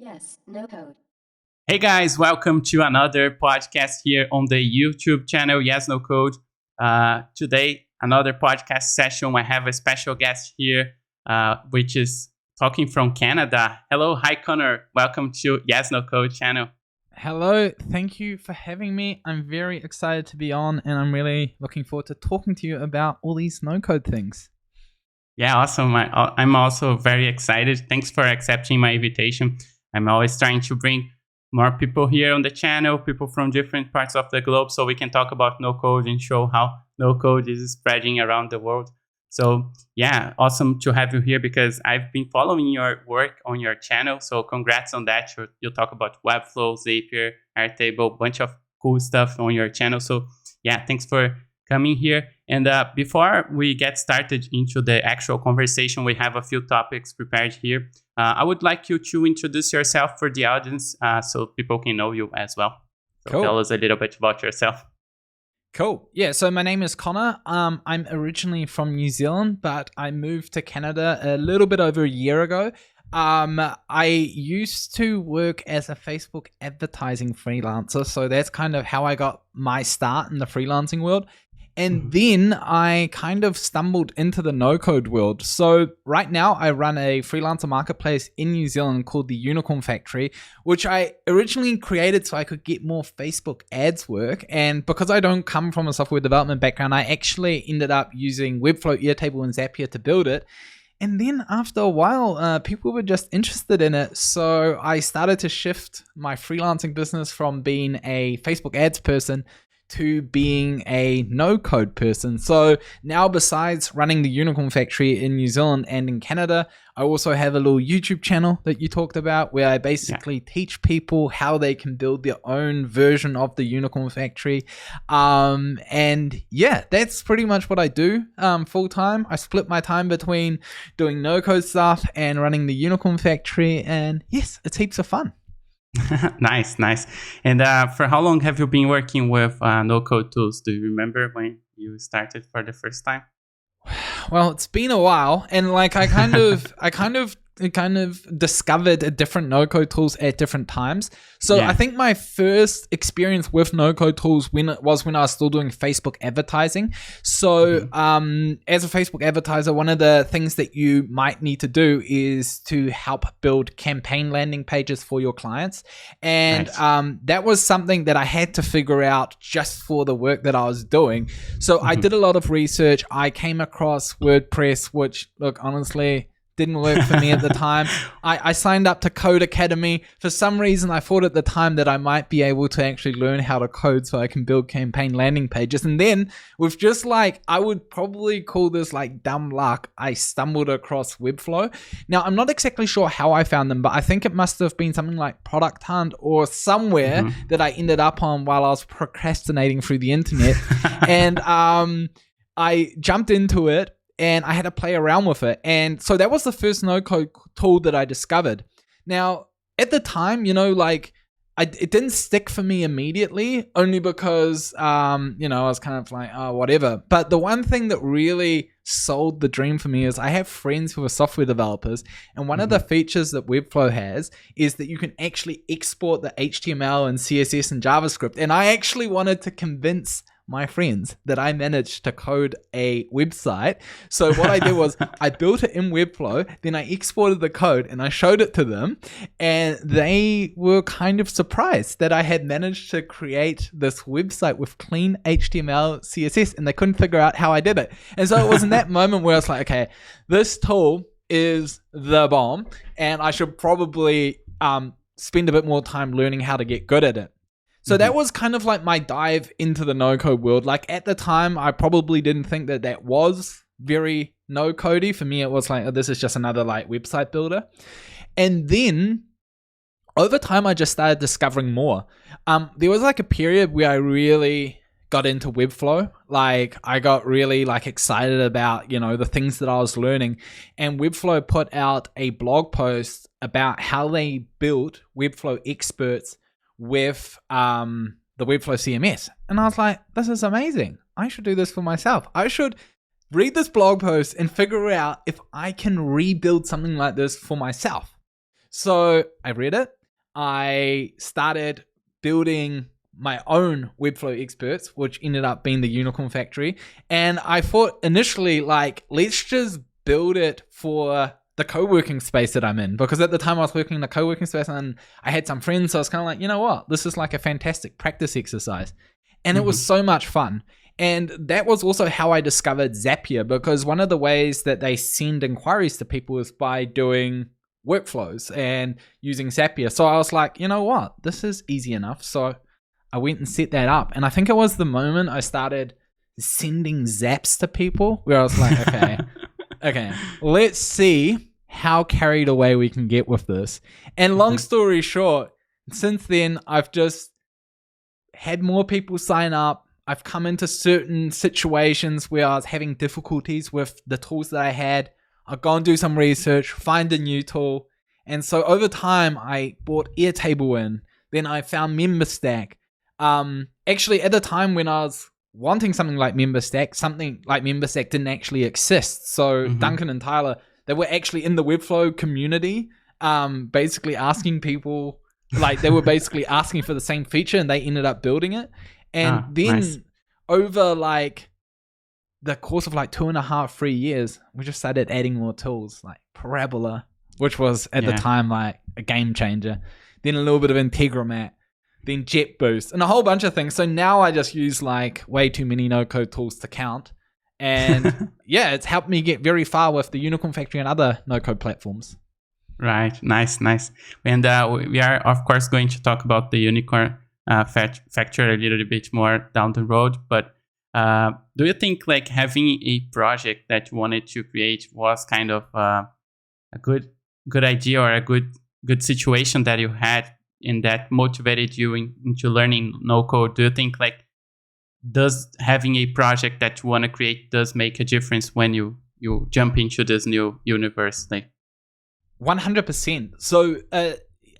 Yes, no code. Hey guys, welcome to another podcast here on the YouTube channel, Yes, No Code. Today, another podcast session. I have a special guest here, which is talking from Canada. Hello, hi Connor. Welcome to Yes, No Code channel. Hello, thank you for having me. I'm very excited to be on, and I'm really looking forward to talking to you about all these no-code things. Yeah, awesome. I'm also very excited. Thanks for accepting my invitation. I'm always trying to bring more people here on the channel, people from different parts of the globe, so we can talk about no-code and show how no-code is spreading around the world. So yeah, awesome to have you here because I've been following your work on your channel. So congrats on that. You'll talk about Webflow, Zapier, Airtable, bunch of cool stuff on your channel. So yeah, thanks for coming here. And before we get started into the actual conversation, we have a few topics prepared here. I would like you to introduce yourself for the audience so people can know you as well. So Cool. Tell us a little bit about yourself. Cool. Yeah, so my name is Connor. I'm originally from New Zealand, but I moved to Canada a little bit over a year ago. I used to work as a Facebook advertising freelancer, so that's kind of how I got my start in the freelancing world. And then I kind of stumbled into the no-code world. So right now I run a freelancer marketplace in New Zealand called the Unicorn Factory, which I originally created so I could get more Facebook ads work. And because I don't come from a software development background, I actually ended up using Webflow, Airtable, and Zapier to build it. And then after a while, people were just interested in it. So I started to shift my freelancing business from being a Facebook ads person to being a no-code person. So now, besides running the Unicorn Factory in New Zealand and in Canada, I also have a little YouTube channel that you talked about where I basically teach people how they can build their own version of the Unicorn Factory. And yeah, that's pretty much what I do full time. I split my time between doing no-code stuff and running the Unicorn Factory. And yes, it's heaps of fun. Nice. And for how long have you been working with no-code tools? Do you remember when you started for the first time? Well, it's been a while, and like I kind of discovered different no-code tools at different times. So Yeah. I think my first experience with no-code tools when I was still doing Facebook advertising. So as a Facebook advertiser, one of the things that you might need to do is to help build campaign landing pages for your clients. And Nice. that was something that I had to figure out just for the work that I was doing. So I did a lot of research. I came across WordPress, which, look, honestly, didn't work for me at the time. I signed up to Code Academy. For some reason, I thought at the time that I might be able to actually learn how to code so I can build campaign landing pages. And then with just like, I would probably call this like dumb luck, I stumbled across Webflow. Now, I'm not exactly sure how I found them, but I think it must have been something like Product Hunt or somewhere that I ended up on while I was procrastinating through the internet. And I jumped into it. And I had to play around with it. And so that was the first no-code tool that I discovered. Now, at the time, like it didn't stick for me immediately, only because, I was kind of like, oh, whatever. But the one thing that really sold the dream for me is I have friends who are software developers. And one of the features that Webflow has is that you can actually export the HTML and CSS and JavaScript. And I actually wanted to convince my friends that I managed to code a website. So what I did was I built it in Webflow, then I exported the code and I showed it to them, and they were kind of surprised that I had managed to create this website with clean HTML, CSS, and they couldn't figure out how I did it. And so it was in that moment where I was like, okay, this tool is the bomb, and I should probably spend a bit more time learning how to get good at it. So that was kind of like my dive into the no-code world. Like at the time, I probably didn't think that was very no-codey. For me, it was like, oh, this is just another like website builder. And then over time, I just started discovering more. There was like a period where I really got into Webflow. Like I got really like excited about, the things that I was learning. And Webflow put out a blog post about how they built Webflow experts with the Webflow CMS. And I was like, this is amazing. I should do this for myself. I should read this blog post and figure out if I can rebuild something like this for myself. So I read it. I started building my own Webflow experts, which ended up being the Unicorn Factory. And I thought initially, like, let's just build it for the co-working space that I'm in, because at the time I was working in the co-working space and I had some friends, so I was kind of like, you know what, this is like a fantastic practice exercise. And it was so much fun. And that was also how I discovered Zapier, because one of the ways that they send inquiries to people is by doing workflows and using Zapier. So I was like, you know what, this is easy enough. So I went and set that up. And I think it was the moment I started sending zaps to people where I was like, okay, let's see how carried away we can get with this. And long story short, since then, I've just had more people sign up. I've come into certain situations where I was having difficulties with the tools that I had. I'll go and do some research, find a new tool. And so over time, I bought Airtable in. Then I found MemberStack. Actually, at the time when I was wanting something like MemberStack didn't actually exist. So Duncan and Tyler, they were actually in the Webflow community, basically asking people, like they were basically asking for the same feature, and they ended up building it. And then over like the course of like 2.5, 3 years, we just started adding more tools like Parabola, which was at the time like a game changer. Then a little bit of Integromat, then JetBoost, and a whole bunch of things. So now I just use like way too many no-code tools to count. And yeah, it's helped me get very far with the Unicorn Factory and other no-code platforms. Right. Nice. And we are, of course, going to talk about the Unicorn Factory a little bit more down the road. But do you think like having a project that you wanted to create was kind of a good idea or a good situation that you had and that motivated you into learning no code? Do you think like does having a project that you want to create does make a difference when you jump into this new universe? Like 100%. So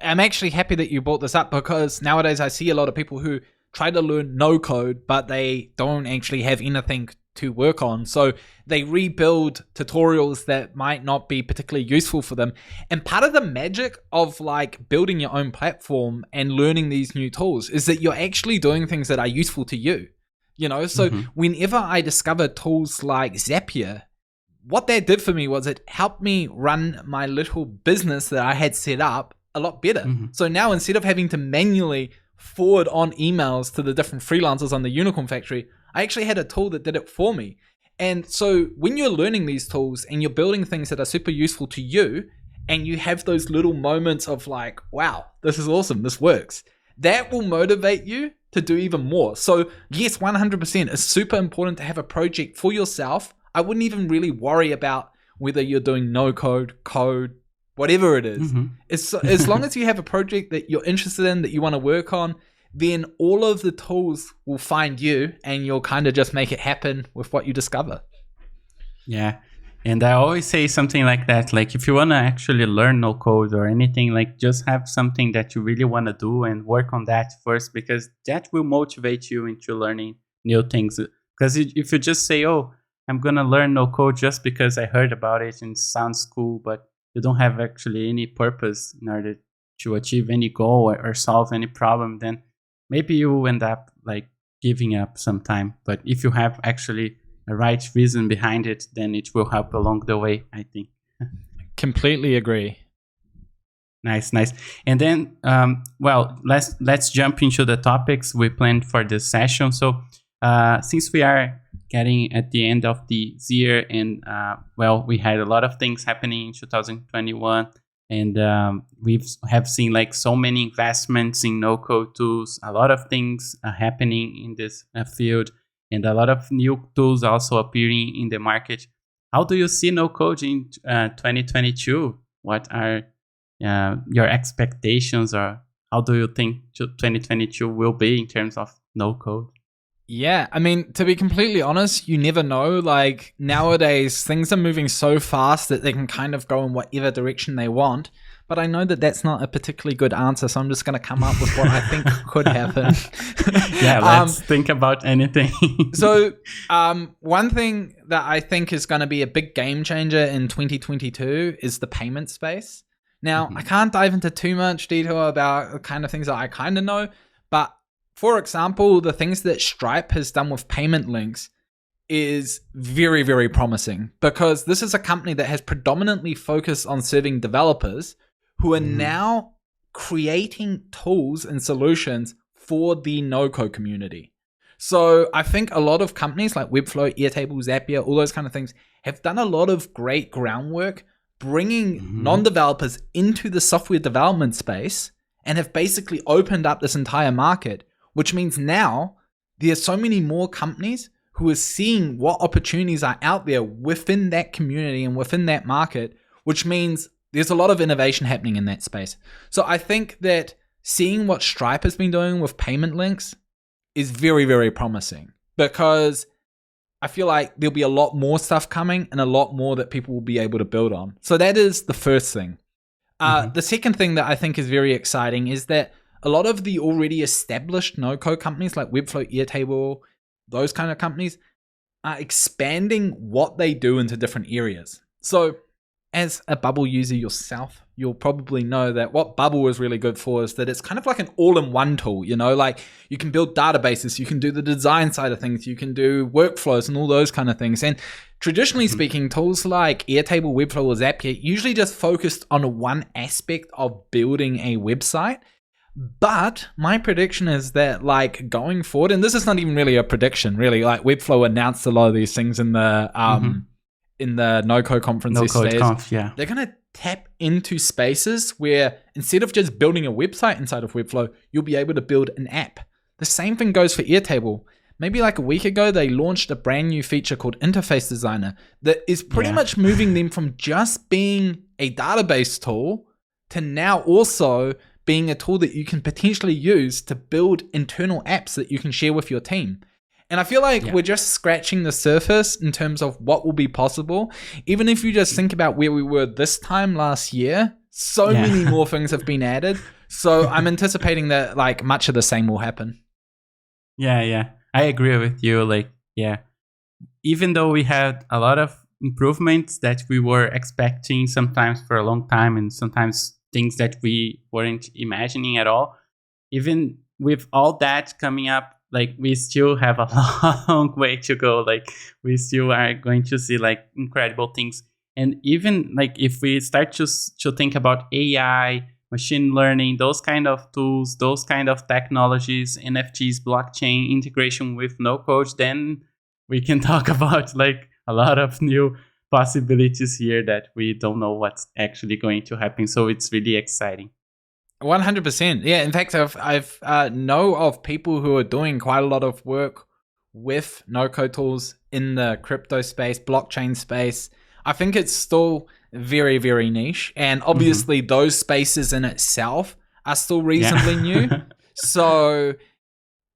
I'm actually happy that you brought this up, because nowadays I see a lot of people who try to learn no code, but they don't actually have anything to work on. So they rebuild tutorials that might not be particularly useful for them. And part of the magic of like building your own platform and learning these new tools is that you're actually doing things that are useful to you. You know, so whenever I discovered tools like Zapier, what that did for me was it helped me run my little business that I had set up a lot better. So now instead of having to manually forward on emails to the different freelancers on the Unicorn Factory, I actually had a tool that did it for me. And so when you're learning these tools and you're building things that are super useful to you, and you have those little moments of like, wow, this is awesome, this works, that will motivate you to do even more. So yes, 100%, it's super important to have a project for yourself. I wouldn't even really worry about whether you're doing no code, whatever it is. As long as you have a project that you're interested in, that you want to work on, then all of the tools will find you, and you'll kind of just make it happen with what you discover. Yeah. And I always say something like that, like if you want to actually learn no code or anything, like just have something that you really want to do and work on that first, because that will motivate you into learning new things. Because if you just say, oh, I'm going to learn no code just because I heard about it and it sounds cool, but you don't have actually any purpose in order to achieve any goal or solve any problem, then maybe you will end up like giving up sometime. But if you have actually a right reason behind it, then it will help along the way, I think. Completely agree. Nice. And then, let's jump into the topics we planned for this session. So since we are getting at the end of the year, and we had a lot of things happening in 2021, and we have seen like so many investments in no-code tools, a lot of things happening in this field, and a lot of new tools also appearing in the market. How do you see no-code in 2022? What are your expectations, or how do you think 2022 will be in terms of no-code? Yeah, I mean, to be completely honest, you never know. Like nowadays, things are moving so fast that they can kind of go in whatever direction they want. But I know that that's not a particularly good answer, so I'm just going to come up with what I think could happen. Yeah, let's think about anything. So one thing that I think is going to be a big game changer in 2022 is the payment space. Now, I can't dive into too much detail about the kind of things that I kind of know, but for example, the things that Stripe has done with payment links is very, very promising, because this is a company that has predominantly focused on serving developers who are now creating tools and solutions for the no-code community. So I think a lot of companies like Webflow, Airtable, Zapier, all those kind of things have done a lot of great groundwork bringing non-developers into the software development space and have basically opened up this entire market, which means now there's so many more companies who are seeing what opportunities are out there within that community and within that market, which means there's a lot of innovation happening in that space. So I think that seeing what Stripe has been doing with payment links is very, very promising, because I feel like there'll be a lot more stuff coming and a lot more that people will be able to build on. So that is the first thing. The second thing that I think is very exciting is that a lot of the already established no-code companies like Webflow, Airtable, those kind of companies are expanding what they do into different areas. So as a Bubble user yourself, you'll probably know that what Bubble is really good for is that it's kind of like an all-in-one tool, you know, like you can build databases, you can do the design side of things, you can do workflows and all those kind of things. And traditionally speaking, tools like Airtable, Webflow, or Zapier usually just focused on one aspect of building a website. But my prediction is that, like, going forward, and this is not even really a prediction, really, like Webflow announced a lot of these things in the no-code conference. They're going to tap into spaces where instead of just building a website inside of Webflow, you'll be able to build an app. The same thing goes for Airtable. Maybe like a week ago, they launched a brand new feature called Interface Designer that is pretty much moving them from just being a database tool to now also being a tool that you can potentially use to build internal apps that you can share with your team. And I feel like we're just scratching the surface in terms of what will be possible. Even if you just think about where we were this time last year, so many more things have been added. So I'm anticipating that like much of the same will happen. Yeah. I agree with you. Like, even though we had a lot of improvements that we were expecting sometimes for a long time, and sometimes things that we weren't imagining at all, even with all that coming up, like we still have a long way to go. Like we still are going to see like incredible things. And even like if we start to think about AI, machine learning, those kind of tools, those kind of technologies, NFTs, blockchain, integration with no code, then we can talk about like a lot of new possibilities here that we don't know what's actually going to happen. So it's really exciting. 100%. Yeah. In fact, I've know of people who are doing quite a lot of work with no-code tools in the crypto space, blockchain space. I think it's still very, very niche. And obviously those spaces in itself are still reasonably new. So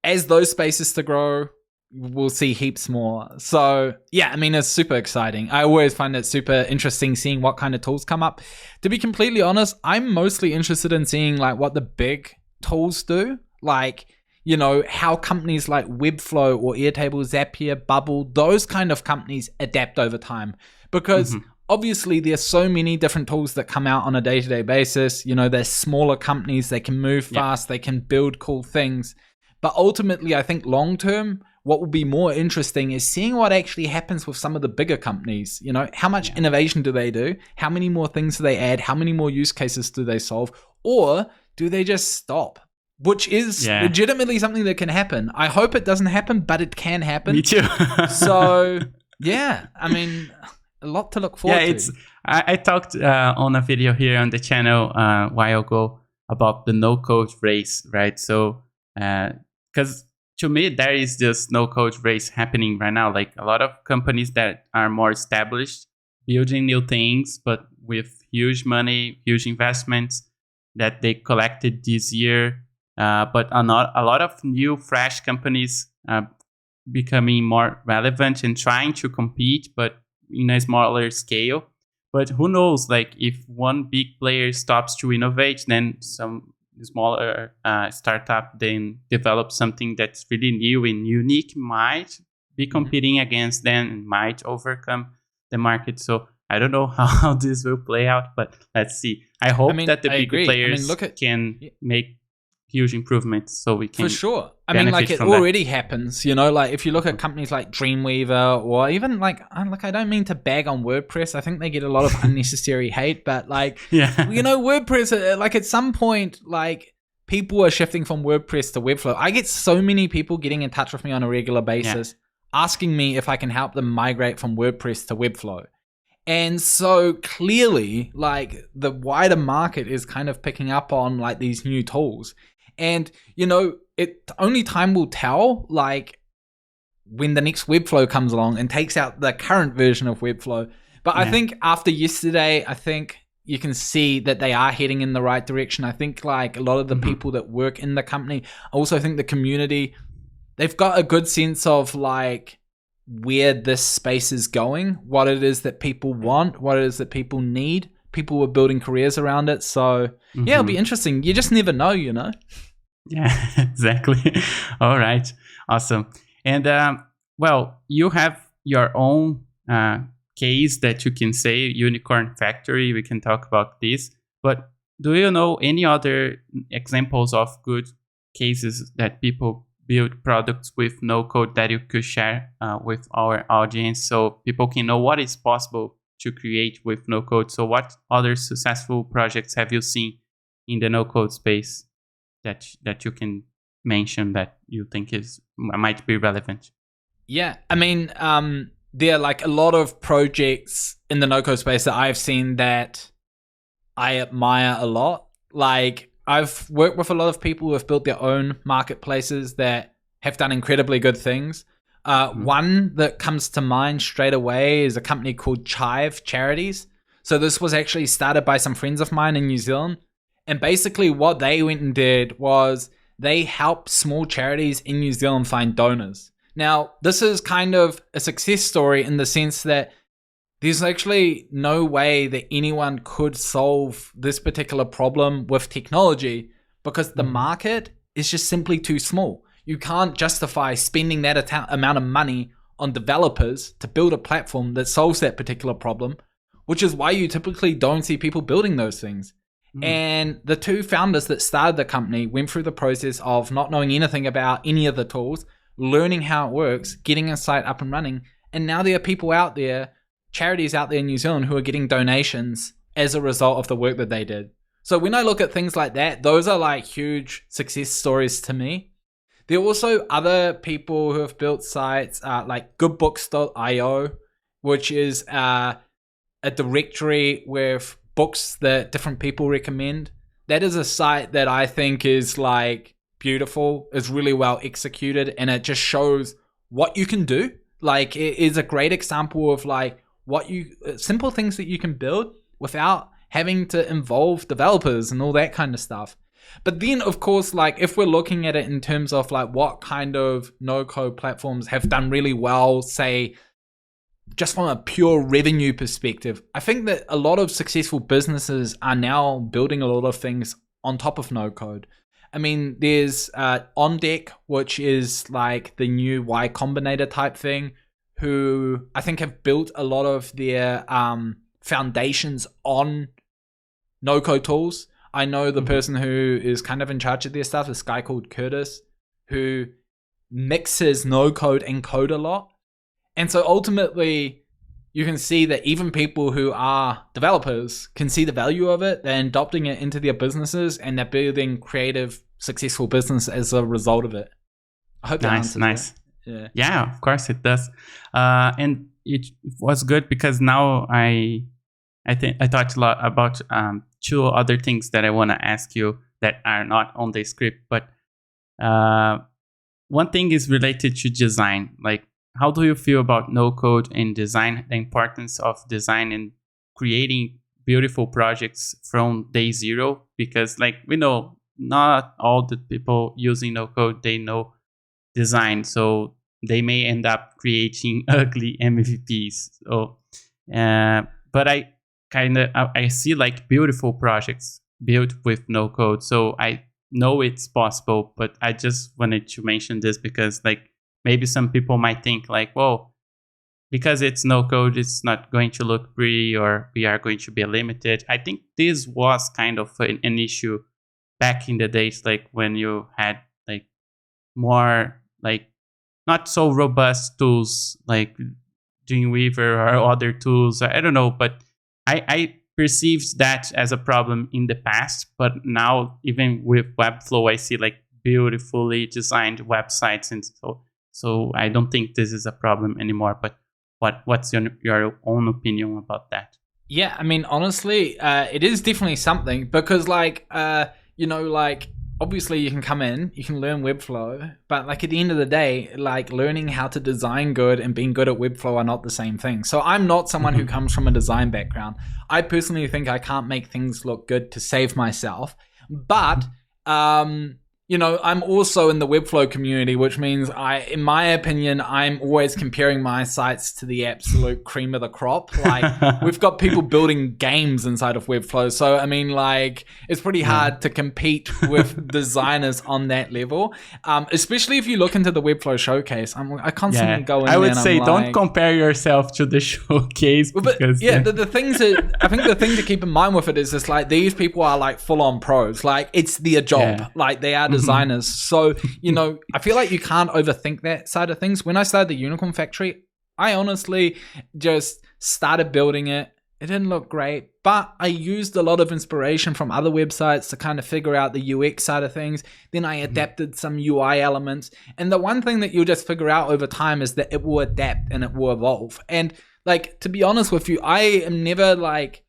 as those spaces to grow, we'll see heaps more. So yeah, I mean, it's super exciting. I always find it super interesting seeing what kind of tools come up. To be completely honest, I'm mostly interested in seeing like what the big tools do. Like, you know, how companies like Webflow or Airtable, Zapier, Bubble, those kind of companies adapt over time. Because obviously there's so many different tools that come out on a day-to-day basis. You know, they're smaller companies, they can move fast, they can build cool things. But ultimately, I think long-term, what will be more interesting is seeing what actually happens with some of the bigger companies. You know, how much innovation do they do? How many more things do they add? How many more use cases do they solve? Or do they just stop? Which is legitimately something that can happen. I hope it doesn't happen, but it can happen. Me too. So, yeah, I mean, a lot to look forward to. I talked on a video here on the channel a while ago about the no-code race, right? So, because to me, there is this no-code race happening right now. Like a lot of companies that are more established, building new things, but with huge money, huge investments that they collected this year. But a lot of new, fresh companies becoming more relevant and trying to compete, but in a smaller scale. But who knows, like if one big player stops to innovate, then some smaller startup then develop something that's really new and unique, might be competing against them and might overcome the market. So I don't know how this will play out, but let's see. I hope that the big players can make huge improvements so we can for sure. I mean, like it already happens, you know, like if you look at companies like Dreamweaver or even like I don't mean to bag on WordPress. I think they get a lot of unnecessary hate, but like, you know, WordPress, like at some point, like people are shifting from WordPress to Webflow. I get so many people getting in touch with me on a regular basis, asking me if I can help them migrate from WordPress to Webflow. And so clearly, like the wider market is kind of picking up on like these new tools. And, you know, only time will tell, like, when the next Webflow comes along and takes out the current version of Webflow. But I think after yesterday, I think you can see that they are heading in the right direction. I think, like, a lot of the people that work in the company, I also think the community, they've got a good sense of, like, where this space is going, what it is that people want, what it is that people need. People were building careers around it. So, yeah, it'll be interesting. You just never know, you know? Yeah, exactly. All right. Awesome. And, well, you have your own case that you can say, Unicorn Factory. We can talk about this. But do you know any other examples of good cases that people build products with no code that you could share with our audience so people can know what is possible to create with no code? So what other successful projects have you seen in the no code space that you can mention that you think might be relevant? Yeah, I mean, there are like a lot of projects in the no code space that I've seen that I admire a lot. Like I've worked with a lot of people who have built their own marketplaces that have done incredibly good things. One that comes to mind straight away is a company called Chive Charities. So this was actually started by some friends of mine in New Zealand. And basically what they went and did was they helped small charities in New Zealand find donors. Now, this is kind of a success story in the sense that there's actually no way that anyone could solve this particular problem with technology because the market is just simply too small. You can't justify spending that amount of money on developers to build a platform that solves that particular problem, which is why you typically don't see people building those things. And the two founders that started the company went through the process of not knowing anything about any of the tools, learning how it works, getting a site up and running. And now there are people out there, charities out there in New Zealand who are getting donations as a result of the work that they did. So when I look at things like that, those are like huge success stories to me. There are also other people who have built sites like goodbooks.io, which is a directory with books that different people recommend. That is a site that I think is like beautiful, is really well executed, and it just shows what you can do. Like it is a great example of like simple things that you can build without having to involve developers and all that kind of stuff. But then, of course, like if we're looking at it in terms of like what kind of no-code platforms have done really well, say, just from a pure revenue perspective, I think that a lot of successful businesses are now building a lot of things on top of no-code. I mean, there's OnDeck, which is like the new Y Combinator type thing, who I think have built a lot of their foundations on no-code tools. I know the person who is kind of in charge of their stuff, this guy called Curtis, who mixes no-code and code a lot. And so ultimately, you can see that even people who are developers can see the value of it. They're adopting it into their businesses, and they're building creative, successful business as a result of it. I hope that answers it. Yeah, of course it does. And it was good because now I thought a lot about two other things that I want to ask you that are not on the script. But one thing is related to design. Like, how do you feel about no code and design, the importance of design and creating beautiful projects from day zero? Because like we know, not all the people using no code, they know design. So they may end up creating ugly MVPs. So, but I see like beautiful projects built with no code. So I know it's possible, but I just wanted to mention this because like maybe some people might think like, well, because it's no code, it's not going to look pretty, or we are going to be limited. I think this was kind of an issue back in the days, like when you had like more like not so robust tools like Dreamweaver or other tools. I don't know, but I perceived that as a problem in the past. But now, even with Webflow, I see like beautifully designed websites, and so I don't think this is a problem anymore. But what's your own opinion about that? Yeah, I mean, honestly, it is definitely something, because like obviously you can come in, you can learn Webflow, but like at the end of the day, like learning how to design good and being good at Webflow are not the same thing. So I'm not someone who comes from a design background. I personally think I can't make things look good to save myself, but I'm also in the Webflow community, which means in my opinion, I'm always comparing my sites to the absolute cream of the crop. Like we've got people building games inside of Webflow. So, I mean, like it's pretty hard to compete with designers on that level. Especially if you look into the Webflow showcase. I constantly go in there. I would say don't compare yourself to the showcase. Because, the things that I think the thing to keep in mind with it is just like these people are like full on pros. Like it's their job. Yeah. Like they are designers. So, I feel like you can't overthink that side of things. When I started the Unicorn Factory, I honestly just started building it. It didn't look great, but I used a lot of inspiration from other websites to kind of figure out the UX side of things. Then I adapted some UI elements. And the one thing that you'll just figure out over time is that it will adapt and it will evolve. And like, to be honest with you, I am never like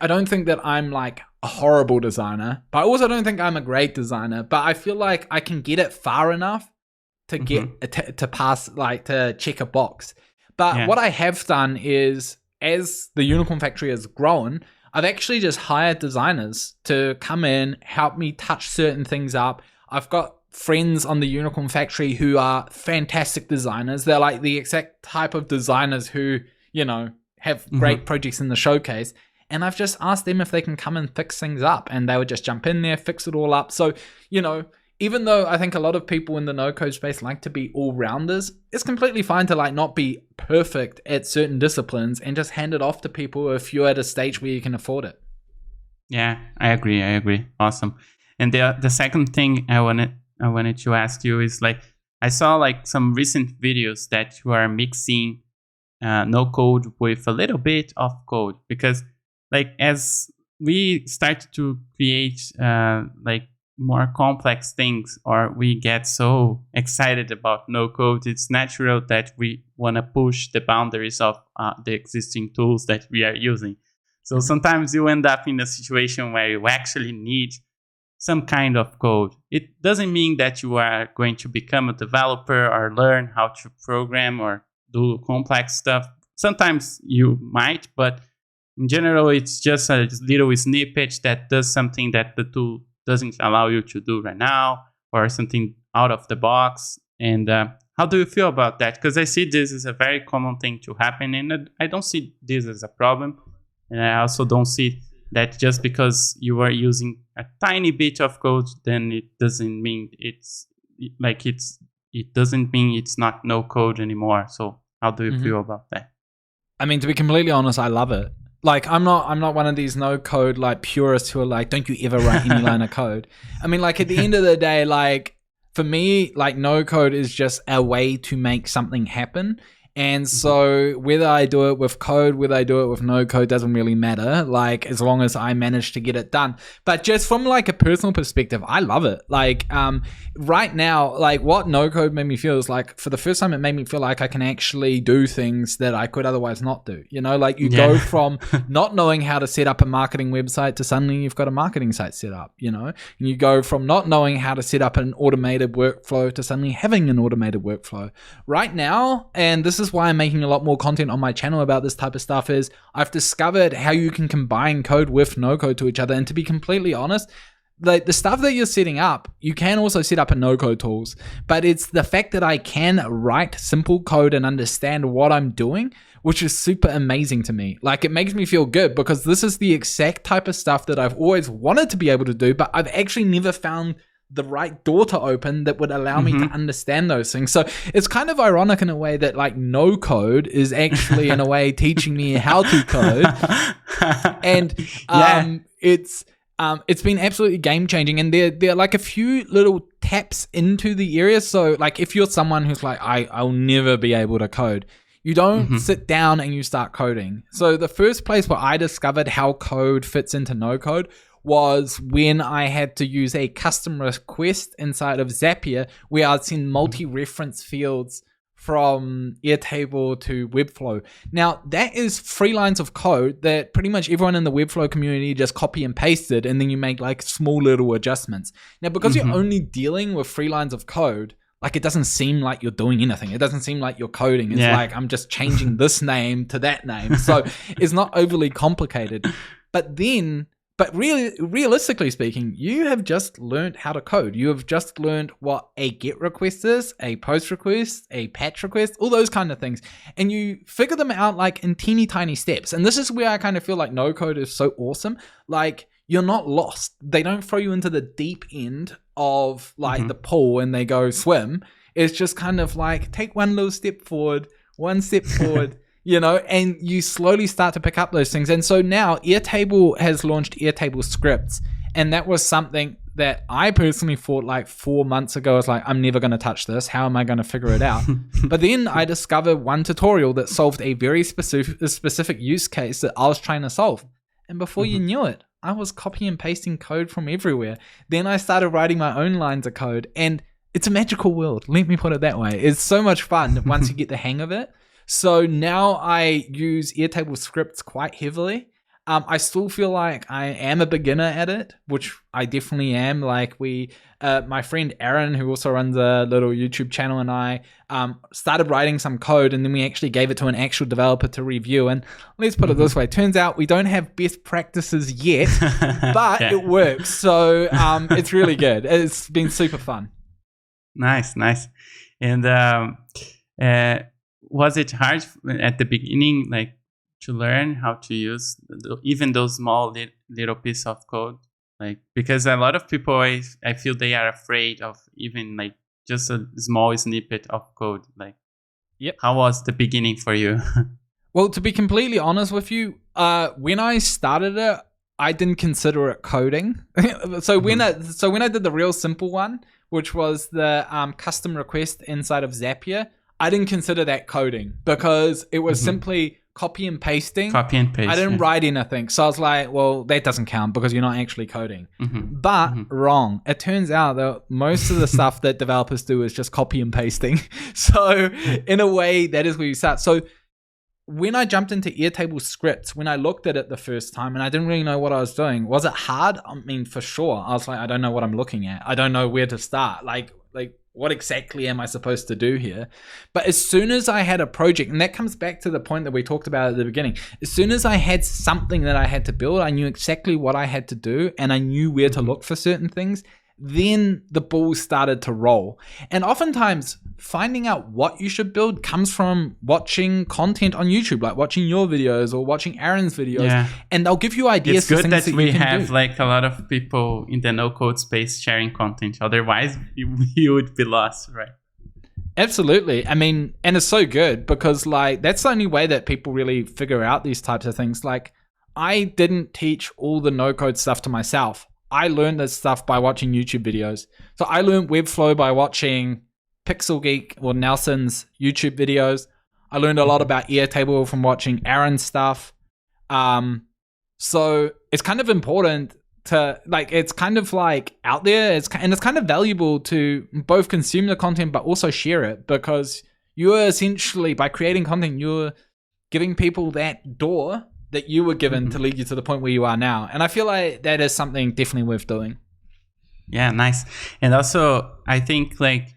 I don't think that I'm like a horrible designer, but I also don't think I'm a great designer, but I feel like I can get it far enough to get to pass, like to check a box. But what I have done is, as the Unicorn Factory has grown, I've actually just hired designers to come in, help me touch certain things up. I've got friends on the Unicorn Factory who are fantastic designers. They're like the exact type of designers who, have great projects in the showcase. And I've just asked them if they can come and fix things up, and they would just jump in there, fix it all up. So, even though I think a lot of people in the no-code space like to be all-rounders, it's completely fine to like not be perfect at certain disciplines and just hand it off to people if you're at a stage where you can afford it. Yeah, I agree. Awesome. And the second thing I wanted to ask you is like, I saw like some recent videos that you are mixing no code with a little bit of code, because like as we start to create like more complex things, or we get so excited about no code, it's natural that we want to push the boundaries of the existing tools that we are using. So sometimes you end up in a situation where you actually need some kind of code. It doesn't mean that you are going to become a developer or learn how to program or do complex stuff. Sometimes you might, but in general, it's just a little snippet that does something that the tool doesn't allow you to do right now, or something out of the box. And how do you feel about that? Because I see this is a very common thing to happen, and I don't see this as a problem. And I also don't see that just because you are using a tiny bit of code, then it doesn't mean it doesn't mean it's not no code anymore. So how do you feel about that? I mean, to be completely honest, I love it. Like, I'm not one of these no code like purists who are like, don't you ever write any line of code. I mean, like at the end of the day, like for me, like no code is just a way to make something happen. And so whether I do it with code, whether I do it with no code, doesn't really matter, like as long as I manage to get it done. But just from like a personal perspective, I love it. Like right now, like what no code made me feel is like, for the first time, it made me feel like I can actually do things that I could otherwise not do. Like you go from not knowing how to set up a marketing website to suddenly you've got a marketing site set up, and you go from not knowing how to set up an automated workflow to suddenly having an automated workflow. Right now, and this is why I'm making a lot more content on my channel about this type of stuff, is I've discovered how you can combine code with no code to each other. And to be completely honest, like the stuff that you're setting up, you can also set up in no code tools, but it's the fact that I can write simple code and understand what I'm doing, which is super amazing to me. Like it makes me feel good, because this is the exact type of stuff that I've always wanted to be able to do, but I've actually never found the right door to open that would allow me to understand those things. So it's kind of ironic in a way that like no code is actually in a way teaching me how to code. And it's been absolutely game changing. And there are like a few little taps into the area. So like if you're someone who's like, I'll never be able to code, you don't sit down and you start coding. So the first place where I discovered how code fits into no code was when I had to use a custom request inside of Zapier, where I'd send multi-reference fields from Airtable to Webflow. Now, that is 3 lines of code that pretty much everyone in the Webflow community just copy and pasted, and then you make like small little adjustments. Now, because you're only dealing with 3 lines of code, like it doesn't seem like you're doing anything. It doesn't seem like you're coding. It's like I'm just changing this name to that name. So it's not overly complicated. But really, realistically speaking, you have just learned how to code. You have just learned what a GET request is, a POST request, a PATCH request, all those kind of things. And you figure them out like in teeny tiny steps. And this is where I kind of feel like no code is so awesome. Like you're not lost. They don't throw you into the deep end of like the pool and they go swim. It's just kind of like take one little step forward, one step forward. You know, and you slowly start to pick up those things. And so now Airtable has launched Airtable scripts. And that was something that I personally thought like 4 months ago. I was like, I'm never going to touch this. How am I going to figure it out? But then I discovered one tutorial that solved a very specific use case that I was trying to solve. And before you knew it, I was copy and pasting code from everywhere. Then I started writing my own lines of code. And it's a magical world. Let me put it that way. It's so much fun once you get the hang of it. So now I use Airtable scripts quite heavily. I still feel like I am a beginner at it, which I definitely am. Like my friend Aaron, who also runs a little YouTube channel, and I started writing some code, and then we actually gave it to an actual developer to review. And let's put it this way. Turns out we don't have best practices yet, but it works. So it's really good. It's been super fun. Nice. And was it hard at the beginning, like, to learn how to use even those small little piece of code? Like, because a lot of people, I feel they are afraid of even like just a small snippet of code. Like, how was the beginning for you? Well, to be completely honest with you, when I started it, I didn't consider it coding. So when I did the real simple one, which was the custom request inside of Zapier, I didn't consider that coding because it was simply copy and pasting. I didn't write anything. So I was like, well, that doesn't count because you're not actually coding. But wrong. It turns out that most of the stuff that developers do is just copy and pasting. So in a way, that is where you start. So when I jumped into Airtable scripts, when I looked at it the first time and I didn't really know what I was doing, was it hard? I mean, for sure. I was like, I don't know what I'm looking at. I don't know where to start. Like what exactly am I supposed to do here? But as soon as I had a project, and that comes back to the point that we talked about at the beginning, as soon as I had something that I had to build, I knew exactly what I had to do and I knew where to look for certain things, then the ball started to roll. And oftentimes finding out what you should build comes from watching content on YouTube, like watching your videos or watching Aaron's videos, and they'll give you ideas. It's good that we have like a lot of people in the no-code space sharing content. Otherwise, you would be lost, right? Absolutely. I mean, and it's so good because like that's the only way that people really figure out these types of things. Like I didn't teach all the no-code stuff to myself. I learned this stuff by watching YouTube videos. So I learned Webflow by watching Pixel Geek or Nelson's YouTube videos. I learned a lot about Airtable from watching Aaron's stuff. So it's kind of important to like, it's kind of like out there. It's kind of valuable to both consume the content, but also share it because you're essentially, by creating content, you're giving people that door that you were given to lead you to the point where you are now. And I feel like that is something definitely worth doing. Yeah, nice. And also, I think like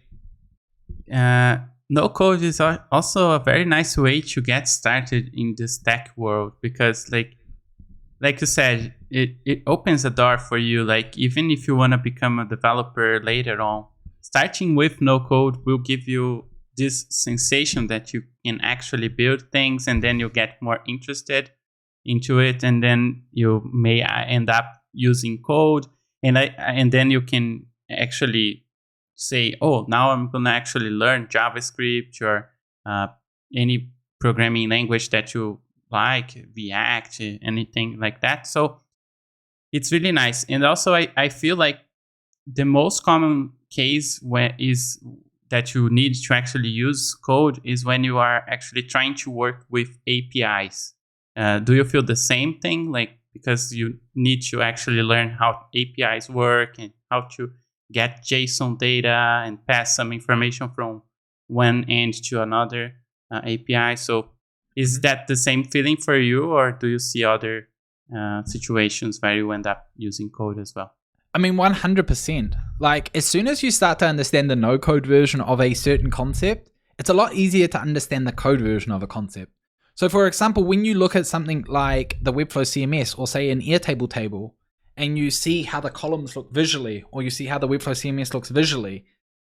no code is also a very nice way to get started in this tech world because like you said, it opens a door for you. Like even if you want to become a developer later on, starting with no code will give you this sensation that you can actually build things, and then you get more interested into it, and then you may end up using code, and then you can actually say, oh, now I'm going to actually learn JavaScript or any programming language that you like, React, anything like that. So it's really nice. And also I feel like the most common case is that you need to actually use code is when you are actually trying to work with APIs. Do you feel the same thing? Like, because you need to actually learn how APIs work and how to get JSON data and pass some information from one end to another API. So is that the same feeling for you, or do you see other situations where you end up using code as well? I mean, 100%. Like, as soon as you start to understand the no-code version of a certain concept, it's a lot easier to understand the code version of a concept. So, for example, when you look at something like the Webflow CMS or say an Airtable table, and you see how the columns look visually, or you see how the Webflow CMS looks visually,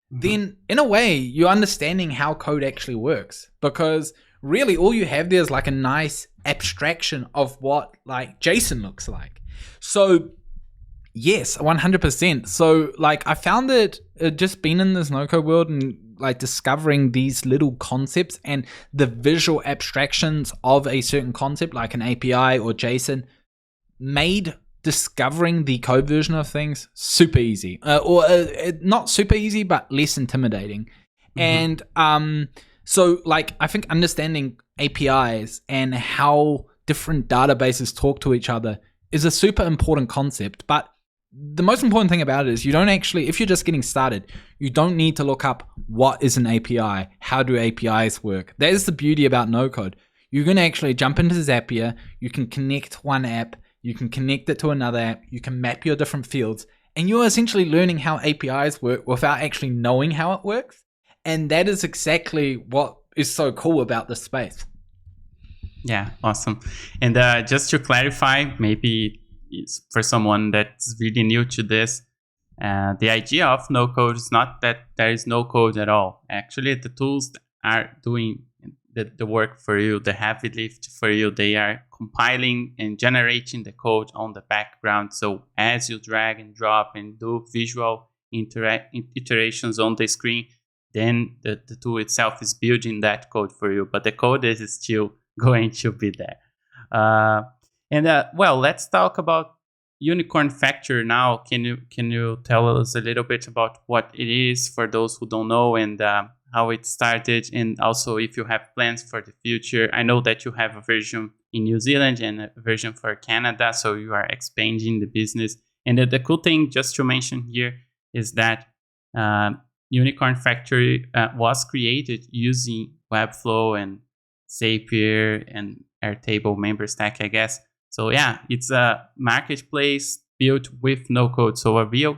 then in a way, you're understanding how code actually works. Because really, all you have there is like a nice abstraction of what like JSON looks like. So yes, 100%. So like I found that just being in this no-code world and like discovering these little concepts and the visual abstractions of a certain concept like an API or JSON made discovering the code version of things super easy, or not super easy, but less intimidating. And so like I think understanding APIs and how different databases talk to each other is a super important concept. But the most important thing about it is you don't actually, if you're just getting started, you don't need to look up what is an API, how do APIs work. That is the beauty about no code. You're going to actually jump into Zapier, you can connect one app, you can connect it to another app, you can map your different fields, and you're essentially learning how APIs work without actually knowing how it works. And that is exactly what is so cool about this space. Yeah, awesome. And just to clarify, maybe it's for someone that's really new to this, the idea of no code is not that there is no code at all. Actually, the tools are doing the work for you, the heavy lift for you. They are compiling and generating the code on the background. So as you drag and drop and do visual iterations on the screen, then the tool itself is building that code for you. But the code is still going to be there. Well, let's talk about Unicorn Factory now. Can you tell us a little bit about what it is for those who don't know, and how it started, and also if you have plans for the future? I know that you have a version in New Zealand and a version for Canada, so you are expanding the business. And the cool thing, just to mention here, is that Unicorn Factory was created using Webflow and Zapier and Airtable member stack, I guess. So yeah, it's a marketplace built with no code. So a real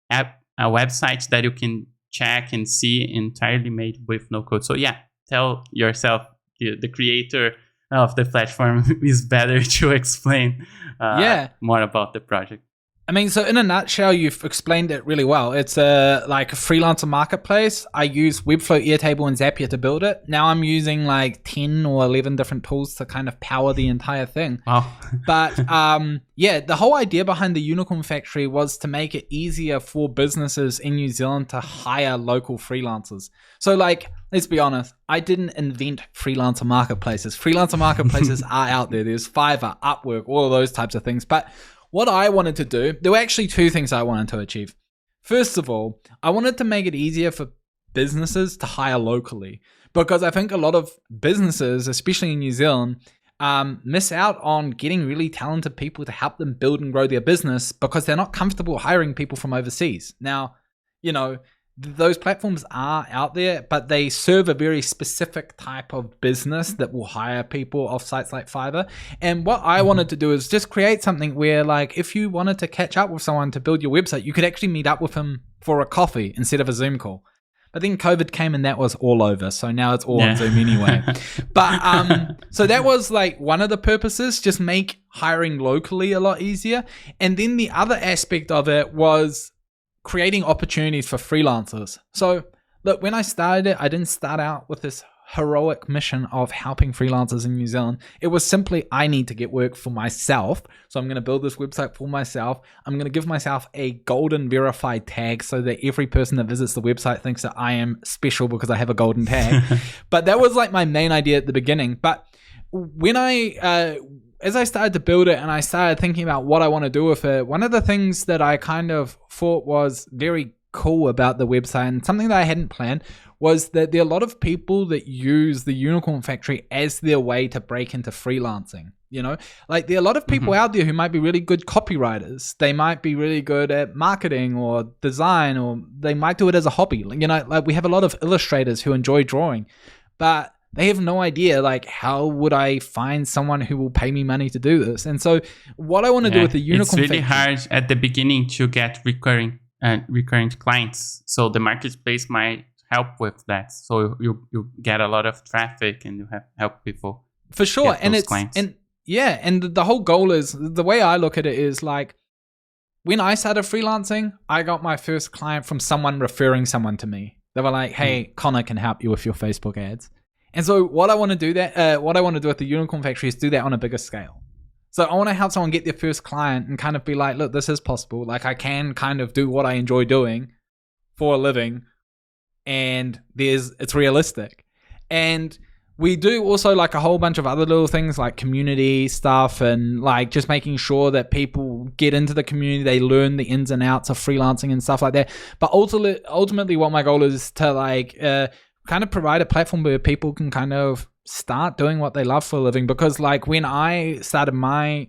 app, a website that you can check and see entirely made with no code. So yeah, tell yourself, the creator of the platform is better to explain more about the project. I mean, so in a nutshell, you've explained it really well. It's like a freelancer marketplace. I use Webflow, Airtable, and Zapier to build it. Now I'm using like 10 or 11 different tools to kind of power the entire thing. Wow. But yeah, the whole idea behind the Unicorn Factory was to make it easier for businesses in New Zealand to hire local freelancers. So like, let's be honest, I didn't invent freelancer marketplaces. Freelancer marketplaces are out there. There's Fiverr, Upwork, all of those types of things. But what I wanted to do, there were actually two things I wanted to achieve. First of all, I wanted to make it easier for businesses to hire locally, because I think a lot of businesses, especially in New Zealand, miss out on getting really talented people to help them build and grow their business because they're not comfortable hiring people from overseas. Now, you know, those platforms are out there, but they serve a very specific type of business that will hire people off sites like Fiverr. And what I wanted to do is just create something where, like, if you wanted to catch up with someone to build your website, you could actually meet up with them for a coffee instead of a Zoom call. But then COVID came and that was all over. So now it's all on Zoom anyway. But so that was like one of the purposes, just make hiring locally a lot easier. And then the other aspect of it was creating opportunities for freelancers. So look, when I started it, I didn't start out with this heroic mission of helping freelancers in New Zealand. It was simply, I need to get work for myself. So I'm going to build this website for myself. I'm going to give myself a golden verified tag so that every person that visits the website thinks that I am special because I have a golden tag. But that was like my main idea at the beginning. But when as I started to build it and I started thinking about what I want to do with it, one of the things that I kind of thought was very cool about the website and something that I hadn't planned was that there are a lot of people that use the Unicorn Factory as their way to break into freelancing. You know, like there are a lot of people out there who might be really good copywriters. They might be really good at marketing or design, or they might do it as a hobby. You know, like we have a lot of illustrators who enjoy drawing, but they have no idea, like, how would I find someone who will pay me money to do this? And so what I want to do with the Unicorn Factory... It's really hard at the beginning to get recurring clients. So the marketplace might help with that. So you get a lot of traffic and you help people. For sure. And it's clients. And the whole goal is, the way I look at it is like, when I started freelancing, I got my first client from someone referring someone to me. They were like, hey, Connor can help you with your Facebook ads. And so what I want to do with the Unicorn Factory is do that on a bigger scale. So I want to help someone get their first client and kind of be like, look, this is possible. Like I can kind of do what I enjoy doing for a living, and it's realistic. And we do also like a whole bunch of other little things like community stuff and like just making sure that people get into the community, they learn the ins and outs of freelancing and stuff like that. But ultimately what my goal is to like kind of provide a platform where people can kind of start doing what they love for a living. Because like when I started my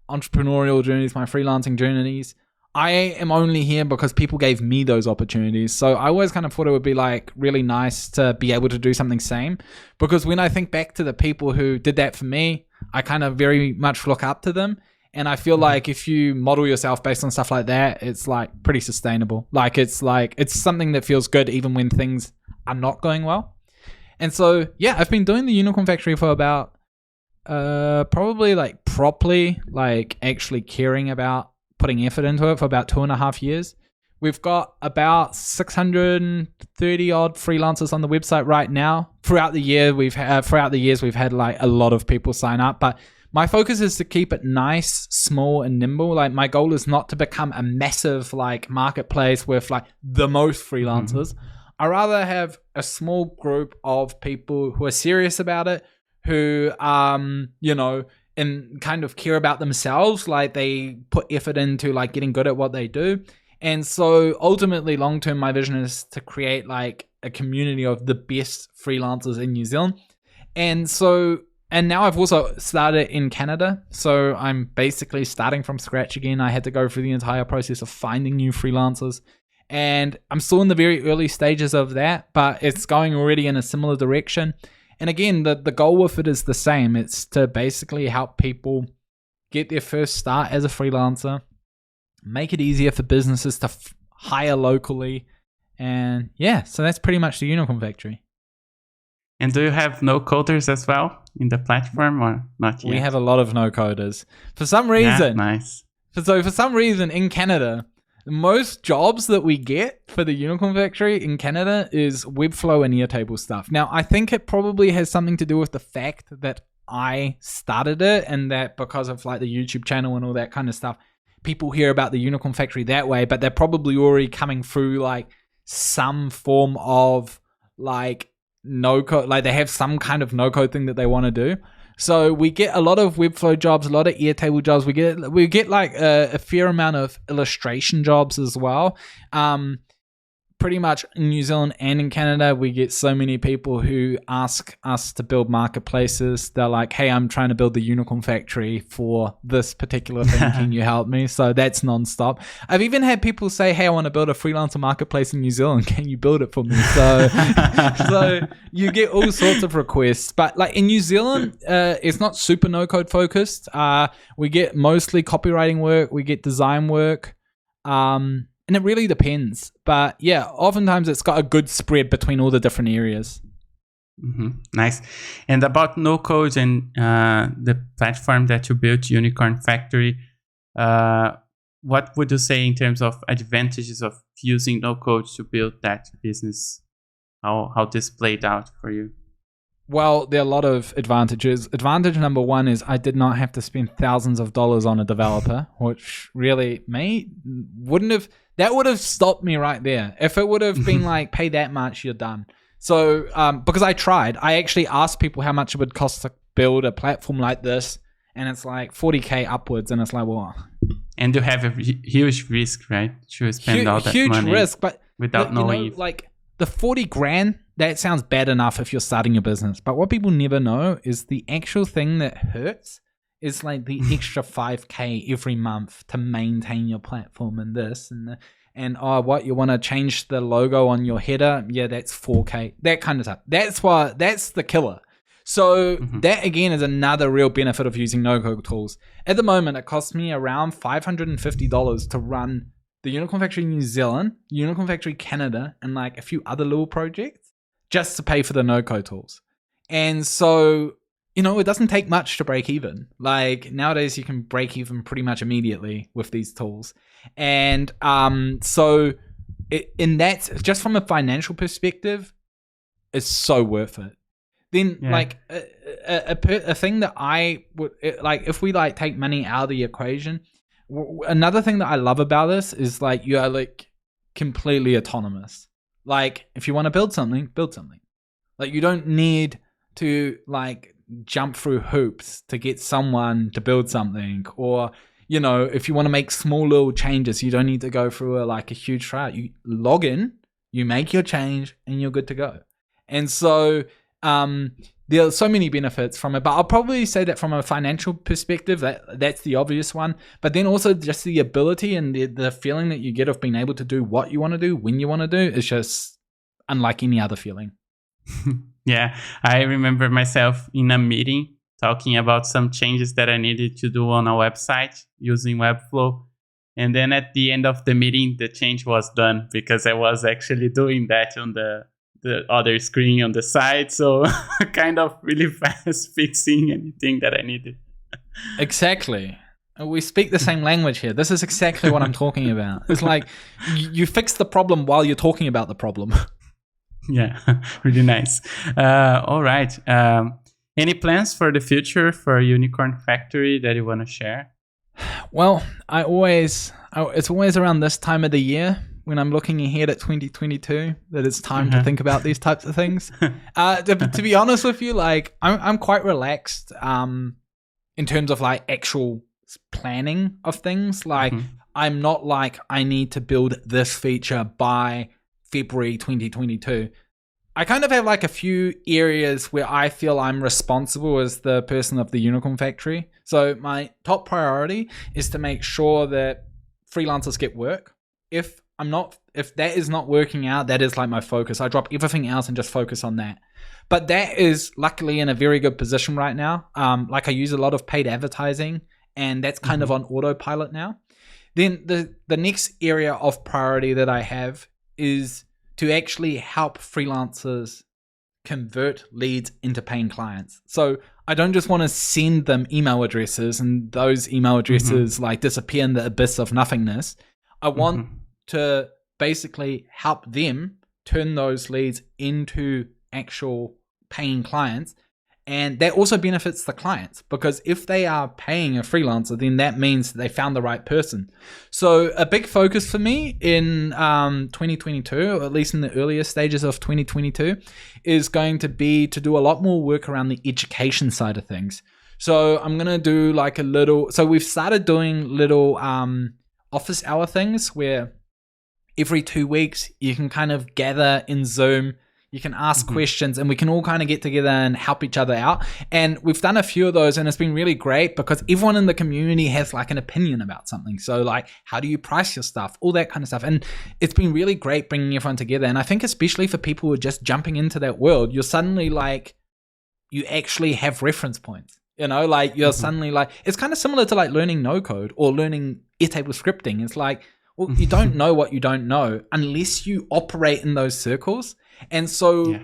entrepreneurial journeys, my freelancing journeys, I am only here because people gave me those opportunities. So I always kind of thought it would be like really nice to be able to do something same, because when I think back to the people who did that for me, I kind of very much look up to them. And I feel like if you model yourself based on stuff like that, it's like pretty sustainable. It's something that feels good even when things are not going well. And so, yeah, I've been doing the Unicorn Factory for about probably like properly, like actually caring about putting effort into it for about 2.5 years. We've got about 630 odd freelancers on the website right now. Throughout the years, we've had like a lot of people sign up, but my focus is to keep it nice, small, and nimble. Like my goal is not to become a massive like marketplace with like the most freelancers. I rather have a small group of people who are serious about it, who and kind of care about themselves, like they put effort into like getting good at what they do. And so ultimately long term, my vision is to create like a community of the best freelancers in New Zealand. And now I've also started in Canada, so I'm basically starting from scratch again. I had to go through the entire process of finding new freelancers, and I'm still in the very early stages of that, but it's going already in a similar direction. And again, the goal with it is the same. It's to basically help people get their first start as a freelancer, make it easier for businesses to hire locally. And yeah, so that's pretty much the Unicorn Factory. And do you have no-coders as well in the platform, or not yet? We have a lot of no-coders. For some reason, nice. So for some reason in Canada, most jobs that we get for the Unicorn Factory in Canada is Webflow and Airtable stuff. Now, I think it probably has something to do with the fact that I started it, and that because of like the YouTube channel and all that kind of stuff, people hear about the Unicorn Factory that way, but they're probably already coming through like some form of like no-code, like they have some kind of no-code thing that they want to do. So we get a lot of Webflow jobs, a lot of Airtable jobs. We get like a fair amount of illustration jobs as well. Pretty much in New Zealand and in Canada, we get so many people who ask us to build marketplaces. They're like, hey, I'm trying to build the Unicorn Factory for this particular thing. Can you help me? So that's nonstop. I've even had people say, hey, I want to build a freelancer marketplace in New Zealand. Can you build it for me? So, so you get all sorts of requests. But like in New Zealand, it's not super no-code focused. We get mostly copywriting work. We get design work. And it really depends. But yeah, oftentimes it's got a good spread between all the different areas. Nice. And about no-code and the platform that you built, Unicorn Factory, what would you say in terms of advantages of using no-code to build that business? How this played out for you? Well, there are a lot of advantages. Advantage number one is I did not have to spend thousands of dollars on a developer, which really that would have stopped me right there. If it would have been like, pay that much, you're done. So, because I tried, I actually asked people how much it would cost to build a platform like this, and it's like $40K upwards, and it's like, well. And you have a huge risk, right? To spend all that huge money risk, but without knowing. Like the 40 grand, that sounds bad enough if you're starting a business. But what people never know is the actual thing that hurts is like the extra 5K every month to maintain your platform and this and what you want to change the logo on your header. Yeah, that's 4K, that kind of stuff. That's the killer. So that again is another real benefit of using no-code tools. At the moment, it costs me around $550 to run the Unicorn Factory New Zealand, Unicorn Factory Canada, and like a few other little projects just to pay for the no-code tools. And so, it doesn't take much to break even. Like nowadays you can break even pretty much immediately with these tools. And so in that, just from a financial perspective, it's so worth it. Then like a thing that I would like, if we like take money out of the equation, another thing that I love about this is like you are like completely autonomous. Like if you want to build something. Like you don't need to like jump through hoops to get someone to build something, or if you want to make small little changes, you don't need to go through a huge trial. You log in, you make your change, and you're good to go. And so there are so many benefits from it, but I'll probably say that from a financial perspective, that's the obvious one. But then also just the ability and the feeling that you get of being able to do what you want to do when you want to do is just unlike any other feeling. Yeah, I remember myself in a meeting talking about some changes that I needed to do on a website using Webflow. And then at the end of the meeting, the change was done because I was actually doing that on the other screen on the side. So kind of really fast fixing anything that I needed. Exactly. We speak the same language here. This is exactly what I'm talking about. It's like you fix the problem while you're talking about the problem. Yeah, really nice. All right. Any plans for the future for Unicorn Factory that you want to share? Well, it's always around this time of the year when I'm looking ahead at 2022 that it's time to think about these types of things. To be honest with you, like I'm quite relaxed in terms of like actual planning of things. Like I'm not like I need to build this feature by February 2022. I kind of have like a few areas where I feel I'm responsible as the person of the Unicorn Factory. So my top priority is to make sure that freelancers get work. If that is not working out, that is like my focus. I drop everything else and just focus on that. But that is luckily in a very good position right now. Like I use a lot of paid advertising, and that's kind of on autopilot now. Then the next area of priority that I have is to actually help freelancers convert leads into paying clients. So I don't just want to send them email addresses and those email addresses like disappear in the abyss of nothingness. I want to basically help them turn those leads into actual paying clients. And that also benefits the clients, because if they are paying a freelancer, then that means they found the right person. So a big focus for me in 2022, or at least in the earlier stages of 2022, is going to be to do a lot more work around the education side of things. So I'm going to do like so we've started doing little office hour things where every 2 weeks you can kind of gather in Zoom. You can ask questions and we can all kind of get together and help each other out. And we've done a few of those and it's been really great because everyone in the community has like an opinion about something. So like, how do you price your stuff? All that kind of stuff. And it's been really great bringing everyone together. And I think especially for people who are just jumping into that world, you're suddenly like, you actually have reference points. Like you're suddenly like, it's kind of similar to like learning no code or learning Airtable scripting. It's like, well, you don't know what you don't know unless you operate in those circles. And so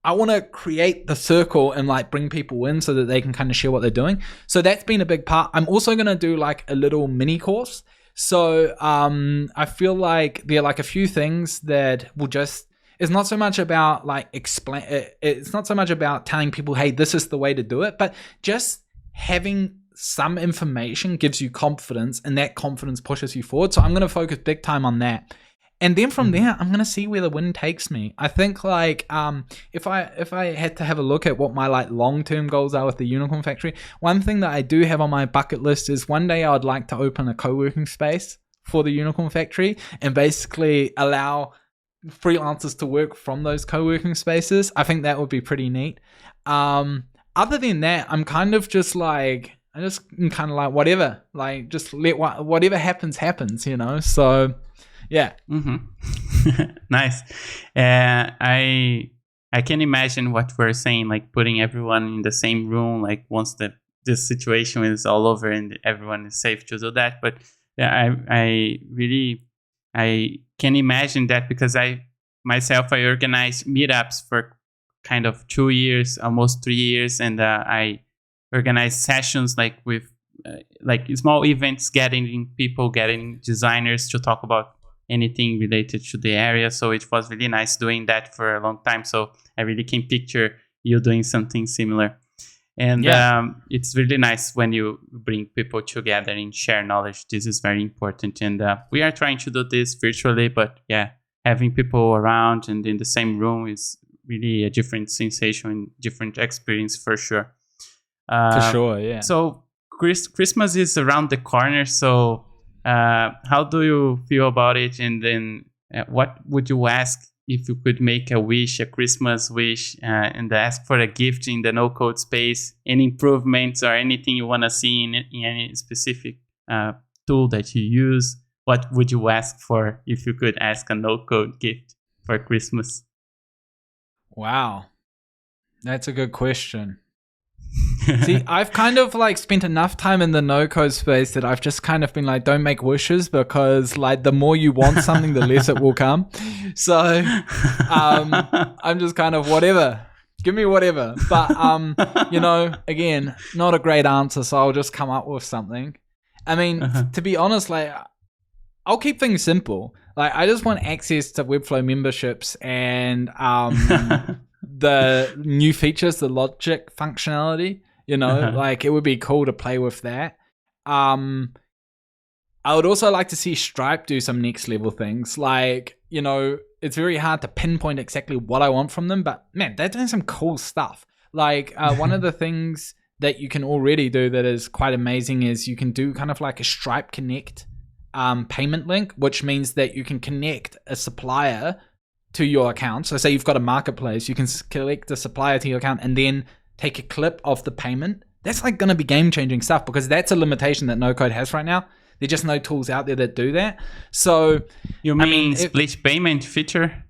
I want to create the circle and like bring people in so that they can kind of share what they're doing. So that's been a big part. I'm also going to do like a little mini course. So I feel like there are like a few things that will just, is not so much about like it's not so much about telling people, hey, this is the way to do it, but just having some information gives you confidence, and that confidence pushes you forward. So I'm going to focus big time on that. And then from there, I'm going to see where the wind takes me. I think like if I had to have a look at what my like long-term goals are with the Unicorn Factory, one thing that I do have on my bucket list is one day I would like to open a co-working space for the Unicorn Factory and basically allow freelancers to work from those co-working spaces. I think that would be pretty neat. Other than that, I'm kind of just like, whatever, like just let whatever happens, you know? So yeah. Nice. I can imagine what we're saying, like putting everyone in the same room, like once this situation is all over and everyone is safe to do that. But yeah, I can imagine that, because I organize meetups for kind of 2 years, almost 3 years, and I organize sessions like with like small events, getting designers to talk about anything related to the area. So it was really nice doing that for a long time. So I really can picture you doing something similar. And it's really nice when you bring people together and share knowledge. This is very important. And we are trying to do this virtually, but yeah, having people around and in the same room is really a different sensation and different experience for sure. For sure, yeah. So Christmas is around the corner. So how do you feel about it? And then what would you ask if you could make a Christmas wish, and ask for a gift in the no-code space? Any improvements or anything you want to see in any specific tool that you use? What would you ask for if you could ask a no-code gift for Christmas? Wow, that's a good question. See, I've kind of like spent enough time in the no-code space that I've just kind of been like, don't make wishes, because like the more you want something, the less it will come. So I'm just kind of whatever. Give me whatever. But, you know, again, not a great answer, so I'll just come up with something. I mean, to be honest, like I'll keep things simple. Like I just want access to Webflow memberships and the new features, the logic functionality, you know, like it would be cool to play with that. I would also like to see Stripe do some next level things. Like, you know, it's very hard to pinpoint exactly what I want from them, but man, they're doing some cool stuff. Like one of the things that you can already do that is quite amazing is you can do kind of like a Stripe Connect payment link, which means that you can connect a supplier to your account. So say you've got a marketplace, you can collect a supplier to your account and then take a clip of the payment. That's like going to be game-changing stuff, because that's a limitation that no-code has right now. There's just no tools out there that do that. So you mean split payment feature?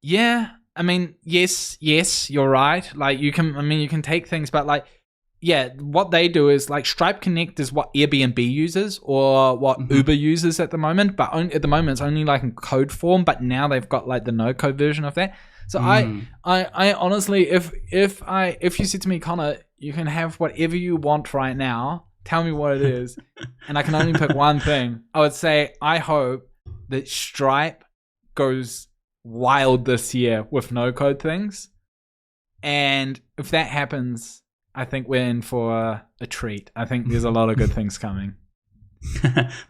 Yeah, I mean, yes, you're right. Like you can take things, but like, yeah, what they do is like Stripe Connect is what Airbnb uses or what Uber uses at the moment, but at the moment it's only like in code form, but now they've got like the no code version of that. So I honestly, if you said to me, Connor, you can have whatever you want right now, tell me what it is, and I can only pick one thing, I would say I hope that Stripe goes wild this year with no code things. And if that happens, I think we're in for a treat. I think there's a lot of good things coming.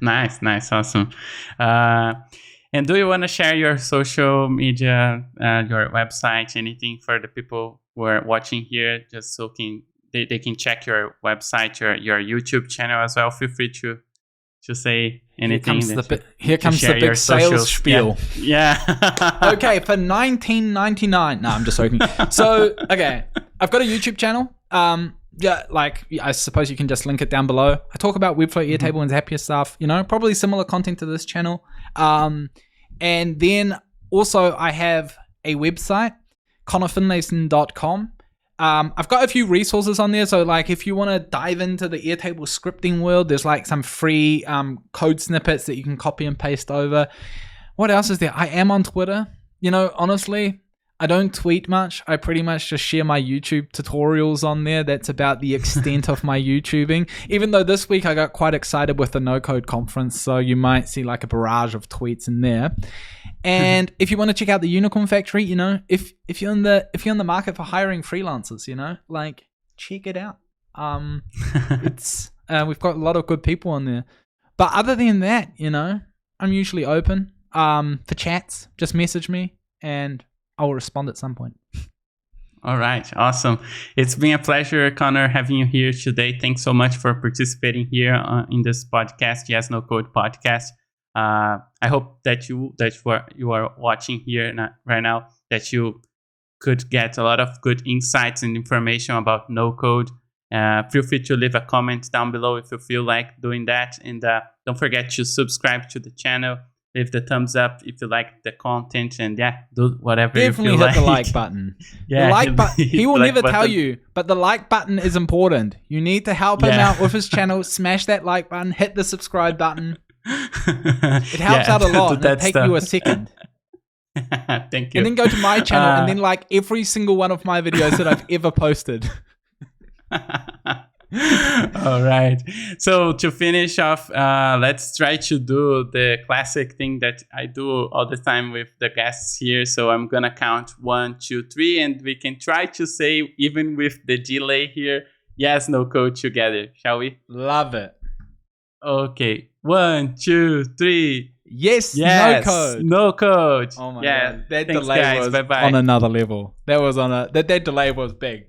Nice, awesome. And do you want to share your social media, your website, anything for the people who are watching here, just so they can check your website, your YouTube channel as well? Feel free to say anything. Here comes the big sales spiel. Yeah. Okay, for $19.99. No, I'm just joking. So, okay, I've got a YouTube channel. Yeah, like I suppose you can just link it down below. I talk about Webflow, Airtable, and Zapier stuff. You know, probably similar content to this channel. And then also I have a website, connorfinlayson.com. I've got a few resources on there. So like if you want to dive into the Airtable scripting world, there's like some free code snippets that you can copy and paste over. What else is there? I am on Twitter. You know, honestly, I don't tweet much. I pretty much just share my YouTube tutorials on there. That's about the extent of my YouTubing. Even though this week I got quite excited with the no-code conference, so you might see like a barrage of tweets in there. And if you want to check out the Unicorn Factory, you know, if you're in the market for hiring freelancers, you know, like check it out. It's we've got a lot of good people on there. But other than that, you know, I'm usually open for chats. Just message me and I'll respond at some point. All right. Awesome. It's been a pleasure, Connor, having you here today. Thanks so much for participating here in this podcast, Yes No Code podcast. I hope that you are watching here right now, that you could get a lot of good insights and information about no code. Feel free to leave a comment down below if you feel like doing that. And don't forget to subscribe to the channel. Leave the thumbs up if you like the content, and do whatever Definitely you feel hit the like button. The like button. He will never tell you, but the like button is important. You need to help him out with his channel. Smash that like button. Hit the subscribe button. It helps out a lot. It'll take you a second. Thank you. And then go to my channel and then like every single one of my videos that I've ever posted. All right. So to finish off, let's try to do the classic thing that I do all the time with the guests here. So I'm gonna count 1, 2, 3, and we can try to say, even with the delay here, yes, no code together. Shall we? Love it. Okay. 1, 2, 3. Yes, no code. No code. Oh my god. That Thanks, delay guys. was Bye-bye. on another level. That delay was big.